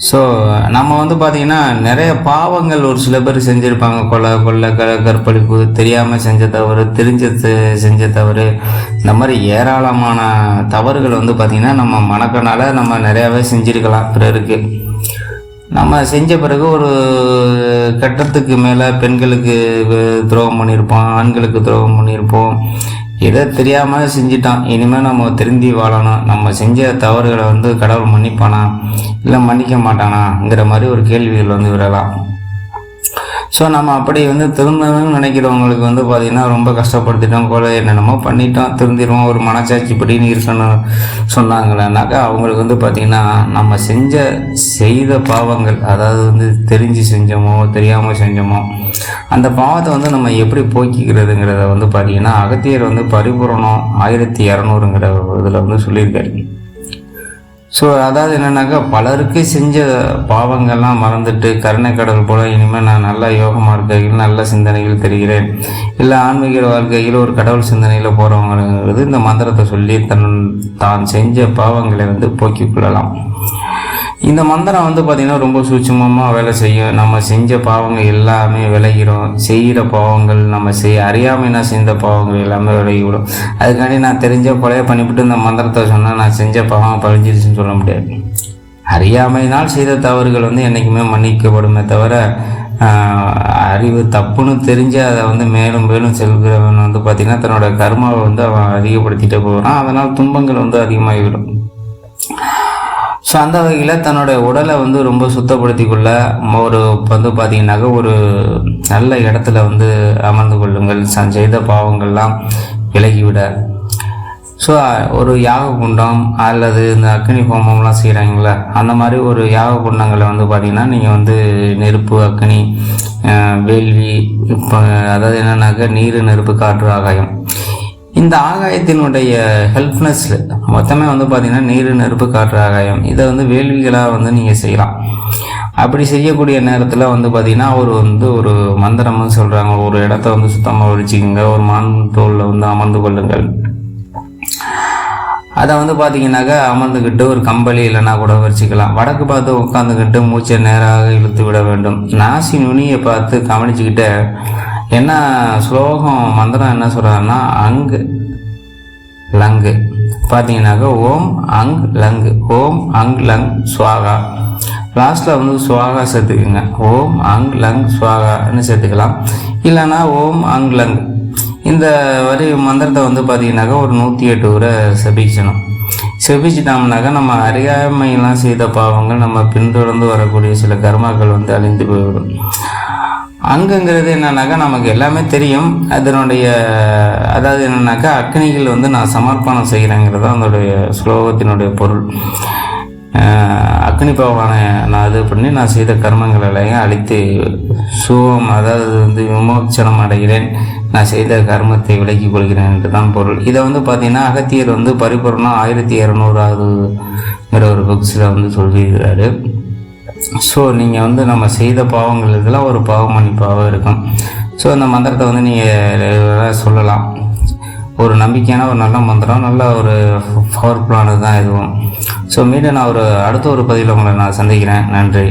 So நம்ம வந்து பார்த்திங்கன்னா நிறைய பாவங்கள் ஒரு சில பேர் செஞ்சுருப்பாங்க. கொலை கற்பழிப்பு, தெரியாமல் செஞ்ச தவறு, செஞ்ச தவறு, இந்த மாதிரி ஏராளமான தவறுகள் வந்து பார்த்திங்கன்னா நம்ம மனக்கனால நம்ம நிறையாவே செஞ்சுருக்கலாம். பிறருக்கு நம்ம செஞ்ச பிறகு ஒரு கட்டத்துக்கு மேலே பெண்களுக்கு துரோகம் பண்ணியிருப்போம், ஆண்களுக்கு துரோகம் பண்ணியிருப்போம். எதை தெரியாமல் செஞ்சிட்டான், இனிமேல் நம்ம திருந்தி வாழணும், நம்ம செஞ்ச தவறுகளை வந்து கடவுள் மன்னிப்பானா இல்லை மன்னிக்க மாட்டானாங்கிற மாதிரி ஒரு கேள்விகள் வந்து விடலாம். ஸோ நம்ம அப்படி வந்து திருந்தணும்னு நினைக்கிறவங்களுக்கு வந்து பார்த்திங்கன்னா ரொம்ப கஷ்டப்படுத்திட்டோம், கொலை என்னென்னமோ பண்ணிட்டோம், திருந்திடுவோம், ஒரு மனசாட்சி படின்னு இருக்கணும் சொன்னாங்களேனாக்கா அவங்களுக்கு வந்து பார்த்திங்கன்னா நம்ம செய்த பாவங்கள், அதாவது வந்து தெரிஞ்சு செஞ்சோமோ தெரியாமல் செஞ்சோமோ அந்த பாவத்தை வந்து நம்ம எப்படி போக்கிக்கிறதுங்கிறத வந்து பார்த்திங்கன்னா அகத்தியர் வந்து பரிபூரணம் 1200ங்கிற இதில் வந்து சொல்லியிருக்காரு. ஸோ அதாவது என்னென்னாக்கா பலருக்கு செஞ்ச பாவங்கள்லாம் மறந்துட்டு கருணை கடல் போல் இனிமேல் நான் நல்ல யோக மார்க்கையில் நல்ல சிந்தனைகள் தெரிகிறேன், இல்லை ஆன்மீக வாழ்க்கையில் ஒரு கடவுள் சிந்தனையில் போகிறவங்கிறது இந்த மந்திரத்தை சொல்லி தான் செஞ்ச பாவங்களை வந்து போக்கிக் கொள்ளலாம். இந்த மந்திரம் வந்து பார்த்திங்கன்னா ரொம்ப சூட்சமமாக வேலை செய்யும். நம்ம செஞ்ச பாவங்கள் எல்லாமே விலகிறோம், செய்கிற பாவங்கள் நம்ம அறியாமல் செஞ்ச பாவங்கள் எல்லாமே விலகிவிடும். அதுக்காண்டி நான் தெரிஞ்ச கொலையை பண்ணிவிட்டு இந்த மந்திரத்தை சொன்னால் நான் செஞ்ச பாவம் பழிஞ்சிருச்சுன்னு சொல்ல முடியாது. அறியாமையினால் செய்த தவறுகள் வந்து என்றைக்குமே மன்னிக்கப்படுமே தவிர அறிவு தப்புன்னு தெரிஞ்சு அதை வந்து மேலும் மேலும் செல்கிறவன் வந்து பார்த்திங்கன்னா தன்னோட கர்மாவை வந்து அவன் அதிகப்படுத்திகிட்டே போகிறான். அதனால் துன்பங்கள் வந்து அதிகமாகிவிடும். ஸோ அந்த வகையில் தன்னுடைய உடலை வந்து ரொம்ப சுத்தப்படுத்தி கொள்ள ஒரு வந்து பார்த்திங்கனாக்கா ஒரு நல்ல இடத்துல வந்து அமர்ந்து கொள்ளுங்கள், செய்த பாவங்கள்லாம் விலகிவிட. ஸோ ஒரு யாக குண்டம் அல்லது இந்த அக்னி ஹோமம்லாம் செய்கிறாங்களே அந்த மாதிரி ஒரு யாக குண்டங்களை வந்து பார்த்திங்கன்னா நீங்கள் வந்து நெருப்பு, அக்னி, வேள்வி, இப்போ அதாவது என்னன்னாக்கா நீர், நெருப்பு, காற்று, ஆகாயம், இந்த ஆகாயத்தினுடைய ஹெல்ப்னஸ் மொத்தமே வந்து பார்த்திங்கன்னா நீர், நெருப்பு, காற்று, ஆகாயம், இதை வந்து வேள்விகளாக வந்து நீங்கள் செய்யலாம். அப்படி செய்யக்கூடிய நேரத்தில் வந்து பார்த்திங்கன்னா அவர் வந்து ஒரு மந்திரம்னு சொல்கிறாங்க, ஒரு இடத்த வந்து சுத்தமாக வச்சுக்கோங்க, ஒரு மான் தோளில் வந்து அமர்ந்து கொள்ளுங்கள். அதை வந்து பார்த்திங்கனாக்கா அமர்ந்துக்கிட்டு ஒரு கம்பளி இல்லைன்னா கூட வச்சுக்கலாம். வடக்கு பார்த்து உட்காந்துக்கிட்டு மூச்சை நேராக இழுத்து விட வேண்டும். நாசி நுனியை பார்த்து கவனிச்சுக்கிட்டு என்ன ஸ்லோகம் மந்திரம் என்ன சொல்கிறாருன்னா அங்கு லங்கு பார்த்தீங்கன்னாக்கா ஓம் அங் லங்கு, ஓம் அங் லங் ஸ்வாகா, லாஸ்ட்டில் வந்து ஸ்வாகா சேர்த்துக்குங்க. ஓம் அங் லங் ஸ்வாகான்னு சேர்த்துக்கலாம். இல்லைன்னா ஓம் அங் லங் இந்த வரி மந்திரத்தை வந்து பார்த்திங்கனாக்கா ஒரு 108 முறை செபிக்கணும். செபிச்சிட்டோம்னாக்கா நம்ம அறியாமையெல்லாம் செய்த பாவங்கள், நம்ம பின்தொடர்ந்து வரக்கூடிய சில கர்மாக்கள் வந்து அழிந்து போய்விடும். அங்குங்கிறது என்னன்னாக்கா நமக்கு எல்லாமே தெரியும். அதனுடைய அதாவது என்னன்னாக்கா அக்னிகள் வந்து நான் சமர்ப்பணம் செய்கிறேங்கிறது தான் அதனுடைய ஸ்லோகத்தினுடைய பொருள். அக்னி பகவானை நான் இது பண்ணி நான் செய்த கர்மங்கள் எல்லாம் அழித்து சுகம், அதாவது வந்து விமோச்சனம் அடைகிறேன், நான் செய்த கர்மத்தை விலக்கிக் கொள்கிறேன் என்று தான் பொருள். இதை வந்து பார்த்திங்கன்னா அகத்தியர் வந்து பரிபூர்ணம் 1200ங்கிற ஒரு புக்ஸில் வந்து சொல்லியிருக்கிறாரு. ஸோ நீங்கள் வந்து நம்ம செய்த பாவங்கள் இதெல்லாம் ஒரு பாவ மன்னிப்பாக இருக்கும். ஸோ அந்த மந்திரத்தை வந்து நீங்கள் சொல்லலாம். ஒரு நம்பிக்கையான ஒரு நல்ல மந்திரம், நல்ல ஒரு பவர்ஃபுல்லானது தான் இதுவும். ஸோ மீண்டும் நான் அடுத்த ஒரு பதிவில் உங்களை நான் சந்திக்கிறேன். நன்றி.